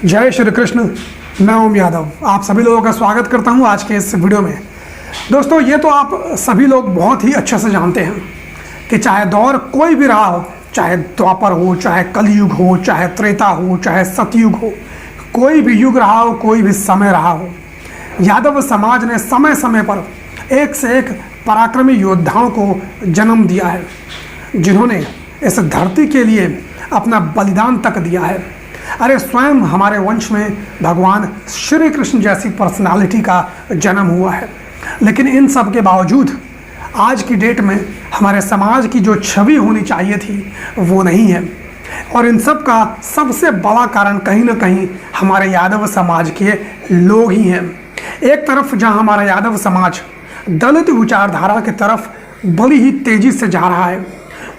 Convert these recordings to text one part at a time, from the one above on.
जय श्री कृष्ण। मैं ओम यादव आप सभी लोगों का स्वागत करता हूं आज के इस वीडियो में। दोस्तों, ये तो आप सभी लोग बहुत ही अच्छे से जानते हैं कि चाहे दौर कोई भी रहा हो, चाहे द्वापर हो, चाहे कलयुग हो, चाहे त्रेता हो, चाहे सतयुग हो, कोई भी युग रहा हो, कोई भी समय रहा हो, यादव समाज ने समय समय पर एक से एक पराक्रमी योद्धाओं को जन्म दिया है, जिन्होंने इस धरती के लिए अपना बलिदान तक दिया है। अरे स्वयं हमारे वंश में भगवान श्री कृष्ण जैसी पर्सनालिटी का जन्म हुआ है, लेकिन इन सब के बावजूद आज की डेट में हमारे समाज की जो छवि होनी चाहिए थी वो नहीं है। और इन सब का सबसे बड़ा कारण कहीं ना कहीं हमारे यादव समाज के लोग ही हैं। एक तरफ जहां हमारा यादव समाज दलित विचारधारा की तरफ बड़ी ही तेजी से जा रहा है,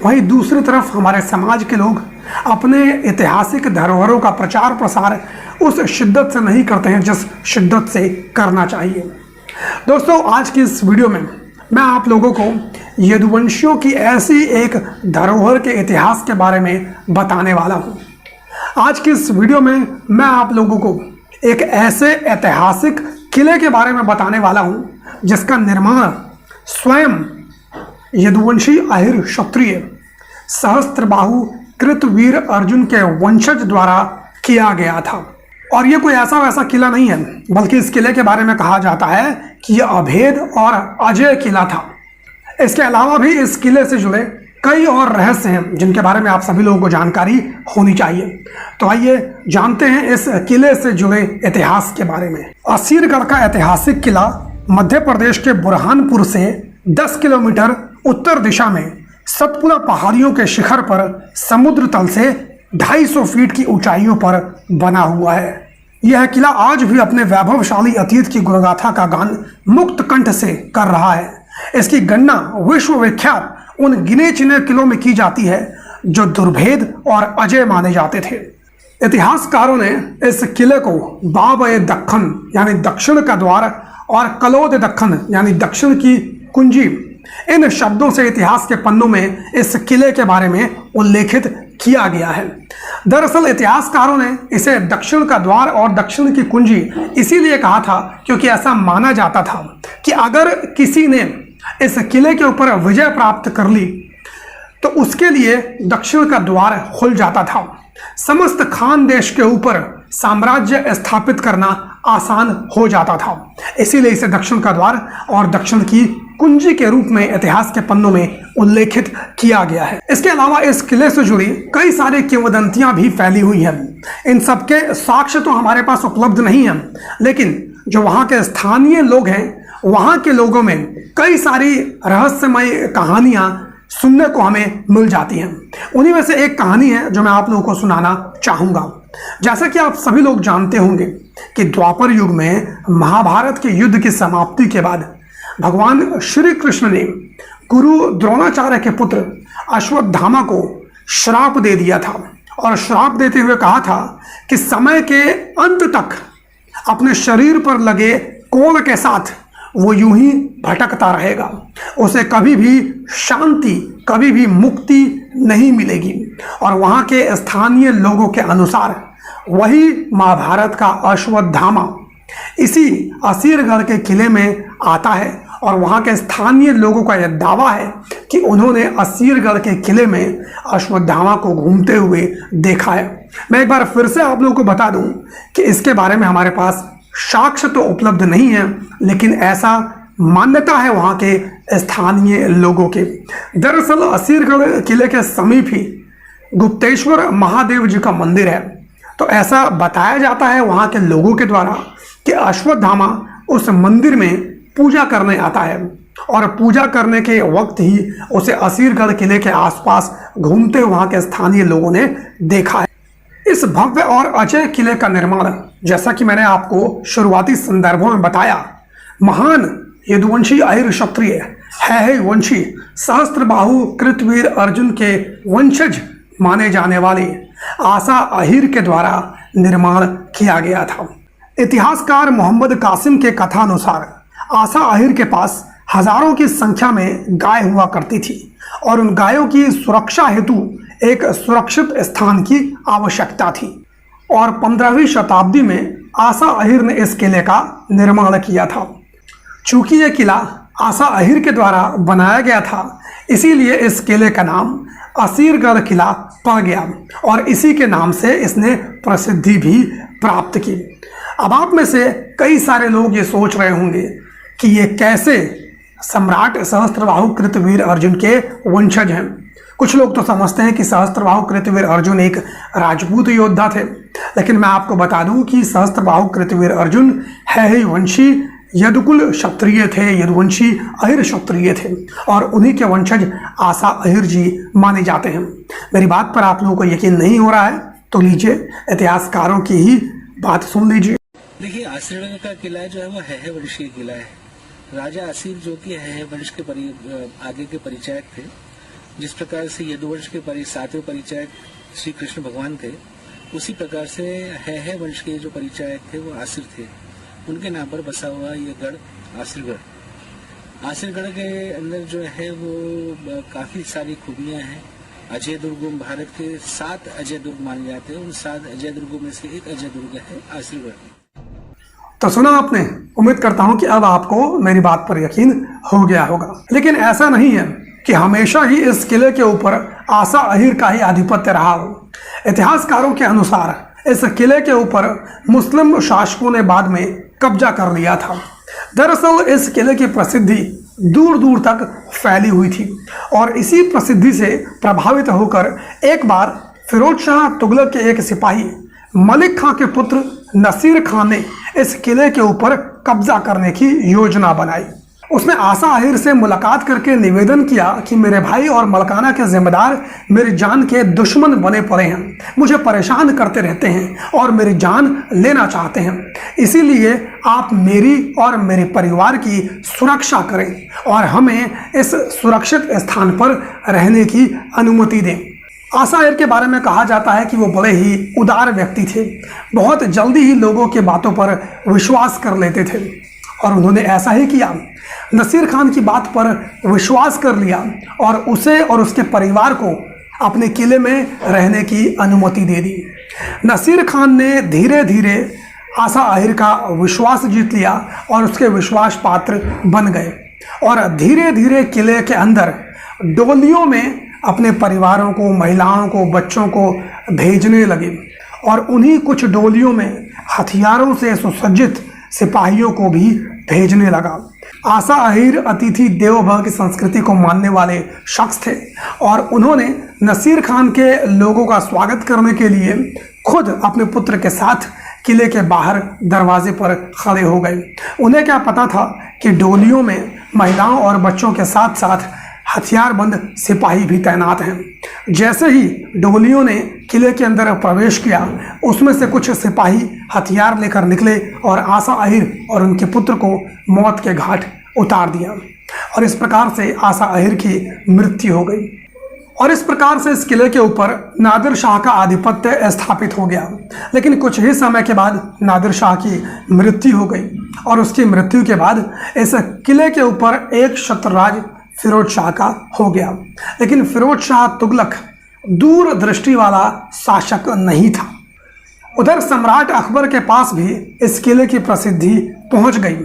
वहीं दूसरी तरफ हमारे समाज के लोग अपने ऐतिहासिक धरोहरों का प्रचार प्रसार उस शिद्दत से नहीं करते हैं जिस शिद्दत से करना चाहिए। दोस्तों, आज की इस वीडियो में मैं आप लोगों को यदुवंशियों की ऐसी एक धरोहर के इतिहास के बारे में बताने वाला हूं। आज की इस वीडियो में मैं आप लोगों को एक ऐसे ऐतिहासिक किले के बारे में बताने वाला हूं जिसका निर्माण स्वयं यदुवंशी अहिर क्षत्रिय सहस्त्रबाहु कृतवीर अर्जुन के वंशज द्वारा किया गया था। और ये कोई ऐसा वैसा किला नहीं है, बल्कि इस किले के बारे में कहा जाता है कि यह अभेद और अजय किला था। इसके अलावा भी इस किले से जुड़े कई और रहस्य हैं जिनके बारे में आप सभी लोगों को जानकारी होनी चाहिए। तो आइए जानते हैं इस किले से जुड़े इतिहास के बारे में। असीरगढ़ का ऐतिहासिक किला मध्य प्रदेश के बुरहानपुर से 10 किलोमीटर उत्तर दिशा में सतपुरा पहाड़ियों के शिखर पर समुद्र तल से 250 फीट की ऊंचाइयों पर बना हुआ है। यह किला आज भी अपने वैभवशाली अतीत की गुणगाथा का गान मुक्त कंठ से कर रहा है। इसकी गणना विश्व विख्यात उन गिने चुने किलों में की जाती है जो दुर्भेद और अजय माने जाते थे। इतिहासकारों ने इस किले को बाब-ए-दक्खन यानी दक्षिण का द्वार और कलोद-ए-दक्खन यानी दक्षिण की कुंजी, इन शब्दों से इतिहास के पन्नों में इस किले के बारे में उल्लेखित किया गया है। दरअसल इतिहासकारों ने इसे दक्षिण का द्वार और दक्षिण की कुंजी इसीलिए कहा था क्योंकि ऐसा माना जाता था कि अगर किसी ने इस किले के ऊपर विजय प्राप्त कर ली तो उसके लिए दक्षिण का द्वार खुल जाता था। समस्त खान देश के ऊपर साम्राज्य स्थापित करना आसान हो जाता था, इसीलिए इसे दक्षिण का द्वार और दक्षिण की कुंजी के रूप में इतिहास के पन्नों में उल्लेखित किया गया है। इसके अलावा इस किले से जुड़ी कई सारी किंवदंतियां भी फैली हुई हैं। इन सबके साक्ष्य तो हमारे पास उपलब्ध नहीं है, लेकिन जो वहां के स्थानीय लोग हैं, वहां के लोगों में कई सारी रहस्यमय कहानियां सुनने को हमें मिल जाती हैं। उन्हीं में से एक कहानी है जो मैं आप लोगों को सुनाना चाहूंगा। जैसा कि आप सभी लोग जानते होंगे कि द्वापर युग में महाभारत के युद्ध की समाप्ति के बाद भगवान श्री कृष्ण ने गुरु द्रोणाचार्य के पुत्र अश्वत्थामा को श्राप दे दिया था और श्राप देते हुए कहा था कि समय के अंत तक अपने शरीर पर लगे कोल के साथ वो यूं ही भटकता रहेगा, उसे कभी भी शांति, कभी भी मुक्ति नहीं मिलेगी। और वहां के स्थानीय लोगों के अनुसार वही महाभारत का अश्वत्थामा इसी असीरगढ़ के किले में आता है और वहां के स्थानीय लोगों का यह दावा है कि उन्होंने असीरगढ़ के किले में अश्वत्थामा को घूमते हुए देखा है। मैं एक बार फिर से आप लोगों को बता दूं कि इसके बारे में हमारे पास साक्ष्य तो उपलब्ध नहीं है, लेकिन ऐसा मान्यता है वहां के स्थानीय लोगों के। दरअसल असीरगढ़ किले के समीप ही गुप्तेश्वर महादेव जी का मंदिर है। तो ऐसा बताया जाता है वहां के लोगों के द्वारा कि अश्वत्थामा उस मंदिर में पूजा करने आता है और पूजा करने के वक्त ही उसे असीरगढ़ किले के आसपास घूमते वहां के स्थानीय लोगों ने देखा है। इस भव्य और अजय किले का निर्माण, जैसा कि मैंने आपको शुरुआती संदर्भों में बताया, महान यदुवंशी अहिर क्षत्रिय है वंशी सहस्त्रबाहु कृतवीर अर्जुन के वंशज माने जाने वाले आसा अहिर के द्वारा निर्माण किया गया था। इतिहासकार मोहम्मद कासिम के कथानुसार आसा अहिर के पास हजारों की संख्या में गाय हुआ करती थी और उन गायों की सुरक्षा हेतु एक सुरक्षित स्थान की आवश्यकता थी। और 15वीं शताब्दी में आसा अहीर ने इस किले का निर्माण किया था। चूंकि यह किला आसा अहीर के द्वारा बनाया गया था, इसीलिए इस किले का नाम असीरगढ़ किला पड़ गया और इसी के नाम से इसने प्रसिद्धि भी प्राप्त की। अब आप में से कई सारे लोग ये सोच रहे होंगे कि ये कैसे सम्राट सहस्त्रबाहु कृतवीर अर्जुन के वंशज हैं। कुछ लोग तो समझते हैं कि सहस्त्रबाहु कृतवीर अर्जुन एक राजपूत योद्धा थे, लेकिन मैं आपको बता दूं कि सहस्त्रबाहु कृतवीर अर्जुन है ही वंशी यदुकुल क्षत्रिय थे, यदुवंशी अहिर क्षत्रिय थे और उन्हीं के वंशज आसा अहिर जी माने जाते हैं। मेरी बात पर आप लोगों को यकीन नहीं हो रहा है तो लीजिए इतिहासकारों की ही बात सुन लीजिए। देखिए, आसीरगढ़ का किला जो है वो है वंशीय किला है। राजा आसीर जो कि है वंश के आगे के परिचायक थे, जिस प्रकार से यदुवंश के 7वें परिचायक श्री कृष्ण भगवान थे, उसी प्रकार से है वंश के जो परिचायक थे वो आसिर थे। उनके नाम पर बसा हुआ ये गढ़ आसिरगढ़। आसिरगढ़ के अंदर जो है वो काफी सारी खूबियां हैं। अजय दुर्ग भारत के 7 अजय दुर्ग माने जाते हैं। उन 7 अजय दुर्गों में से एक अजय दुर्ग है आसिरगढ़। तो सुना आपने, उम्मीद करता हूं कि अब आपको मेरी बात पर यकीन हो गया होगा। लेकिन ऐसा नहीं है कि हमेशा ही इस किले के ऊपर आसा अहीर का ही आधिपत्य रहा हो। इतिहासकारों के अनुसार इस किले के ऊपर मुस्लिम शासकों ने बाद में कब्जा कर लिया था। दरअसल इस किले की प्रसिद्धि दूर दूर तक फैली हुई थी और इसी प्रसिद्धि से प्रभावित होकर एक बार फिरोज शाह तुगलक के एक सिपाही मलिक खां के पुत्र नसीर खान ने इस किले के ऊपर कब्जा करने की योजना बनाई। उसने आसा अहीर से मुलाकात करके निवेदन किया कि मेरे भाई और मलकाना के जिम्मेदार मेरी जान के दुश्मन बने पड़े हैं, मुझे परेशान करते रहते हैं और मेरी जान लेना चाहते हैं। इसीलिए आप मेरी और मेरे परिवार की सुरक्षा करें और हमें इस सुरक्षित स्थान पर रहने की अनुमति दें। आसा अहीर के बारे में कहा जाता है कि वो बड़े ही उदार व्यक्ति थे, बहुत जल्दी ही लोगों के बातों पर विश्वास कर लेते थे और उन्होंने ऐसा ही किया। नसीर खान की बात पर विश्वास कर लिया और उसे और उसके परिवार को अपने किले में रहने की अनुमति दे दी। नसीर खान ने धीरे धीरे आसा अहीर का विश्वास जीत लिया और उसके विश्वास पात्र बन गए और धीरे धीरे किले के अंदर डोलियों में अपने परिवारों को, महिलाओं को, बच्चों को भेजने लगे और उन्हीं कुछ डोलियों में हथियारों से सुसज्जित सिपाहियों को भी भेजने लगा। आसा अहीर अतिथि देवो भव की संस्कृति को मानने वाले शख्स थे और उन्होंने नसीर खान के लोगों का स्वागत करने के लिए खुद अपने पुत्र के साथ किले के बाहर दरवाजे पर खड़े हो गए। उन्हें क्या पता था कि डोलियों में महिलाओं और बच्चों के साथ साथ हथियारबंद सिपाही भी तैनात हैं। जैसे ही डोलियों ने किले के अंदर प्रवेश किया, उसमें से कुछ सिपाही हथियार लेकर निकले और आसा अहीर और उनके पुत्र को मौत के घाट उतार दिया और इस प्रकार से आसा अहीर की मृत्यु हो गई। और इस प्रकार से इस किले के ऊपर नादिर शाह का आधिपत्य स्थापित हो गया। लेकिन कुछ ही समय के बाद नादिर शाह की मृत्यु हो गई और उसकी मृत्यु के बाद इस किले के ऊपर एक छत्रराज फिरोज शाह का हो गया। लेकिन फिरोज शाह तुगलक दूरदृष्टि वाला शासक नहीं था। उधर सम्राट अकबर के पास भी इस किले की प्रसिद्धि पहुंच गई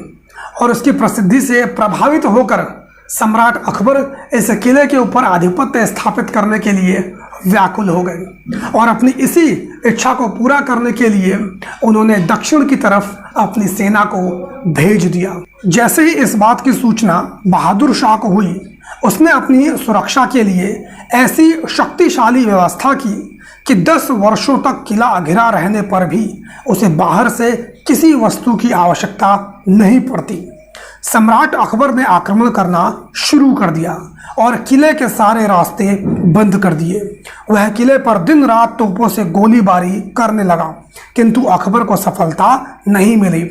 और उसकी प्रसिद्धि से प्रभावित होकर सम्राट अकबर इस किले के ऊपर आधिपत्य स्थापित करने के लिए व्याकुल हो गए और अपनी इसी इच्छा को पूरा करने के लिए उन्होंने दक्षिण की तरफ अपनी सेना को भेज दिया। जैसे ही इस बात की सूचना बहादुर शाह को हुई, उसने अपनी सुरक्षा के लिए ऐसी शक्तिशाली व्यवस्था की कि 10 वर्षों तक किला घिरा रहने पर भी उसे बाहर से किसी वस्तु की आवश्यकता नहीं पड़ती। सम्राट अकबर ने आक्रमण करना शुरू कर दिया और किले के सारे रास्ते बंद कर दिए। वह किले पर दिन रात तोपों से गोलीबारी करने लगा, किंतु अकबर को सफलता नहीं मिली।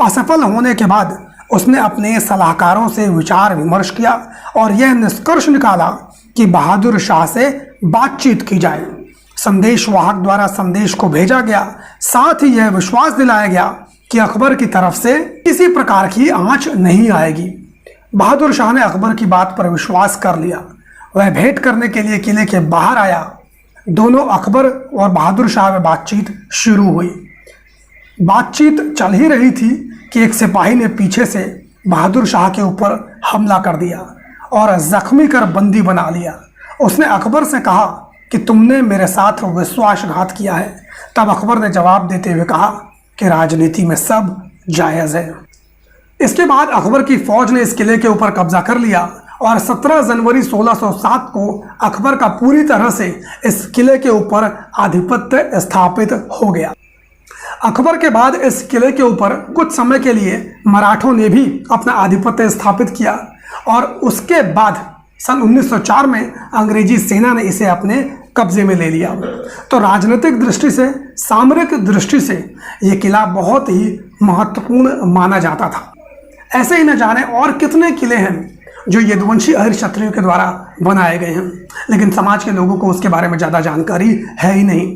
असफल होने के बाद उसने अपने सलाहकारों से विचार विमर्श किया और यह निष्कर्ष निकाला कि बहादुर शाह से बातचीत की जाए। संदेश वाहक द्वारा संदेश को भेजा गया, साथ ही यह विश्वास दिलाया गया कि अकबर की तरफ से किसी प्रकार की आंच नहीं आएगी। बहादुर शाह ने अकबर की बात पर विश्वास कर लिया। वह भेंट करने के लिए किले के बाहर आया, दोनों अकबर और बहादुर शाह में बातचीत शुरू हुई। बातचीत चल ही रही थी कि एक सिपाही ने पीछे से बहादुर शाह के ऊपर हमला कर दिया और जख्मी कर बंदी बना लिया। उसने अकबर से कहा कि तुमने मेरे साथ विश्वासघात किया है। तब अकबर ने जवाब देते हुए कहा कि राजनीति में सब जायज़ है। इसके बाद अकबर की फौज ने इस किले के ऊपर कब्जा कर लिया और 17 जनवरी 1607 को अकबर का पूरी तरह से इस किले के ऊपर आधिपत्य स्थापित हो गया। अकबर के बाद इस किले के ऊपर कुछ समय के लिए मराठों ने भी अपना आधिपत्य स्थापित किया और उसके बाद सन 1904 में अंग्रेजी सेना ने इसे अपने कब्जे में ले लिया। तो राजनीतिक दृष्टि से, सामरिक दृष्टि से ये किला बहुत ही महत्वपूर्ण माना जाता था। ऐसे ही न जाने और कितने किले हैं जो यदुवंशी अहिर क्षत्रियों के द्वारा बनाए गए हैं, लेकिन समाज के लोगों को उसके बारे में ज़्यादा जानकारी है ही नहीं।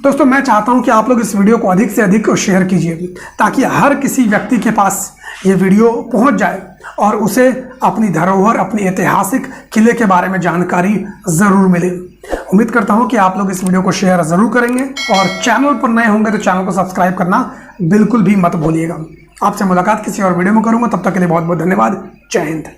दोस्तों, मैं चाहता हूं कि आप लोग इस वीडियो को अधिक से अधिक शेयर कीजिए ताकि हर किसी व्यक्ति के पास ये वीडियो पहुंच जाए और उसे अपनी धरोहर, अपनी ऐतिहासिक किले के बारे में जानकारी ज़रूर मिले। उम्मीद करता हूं कि आप लोग इस वीडियो को शेयर ज़रूर करेंगे और चैनल पर नए होंगे तो चैनल को सब्सक्राइब करना बिल्कुल भी मत भूलिएगा। आपसे मुलाकात किसी और वीडियो में करूंगा, तब तक के लिए बहुत बहुत धन्यवाद। जय हिंद।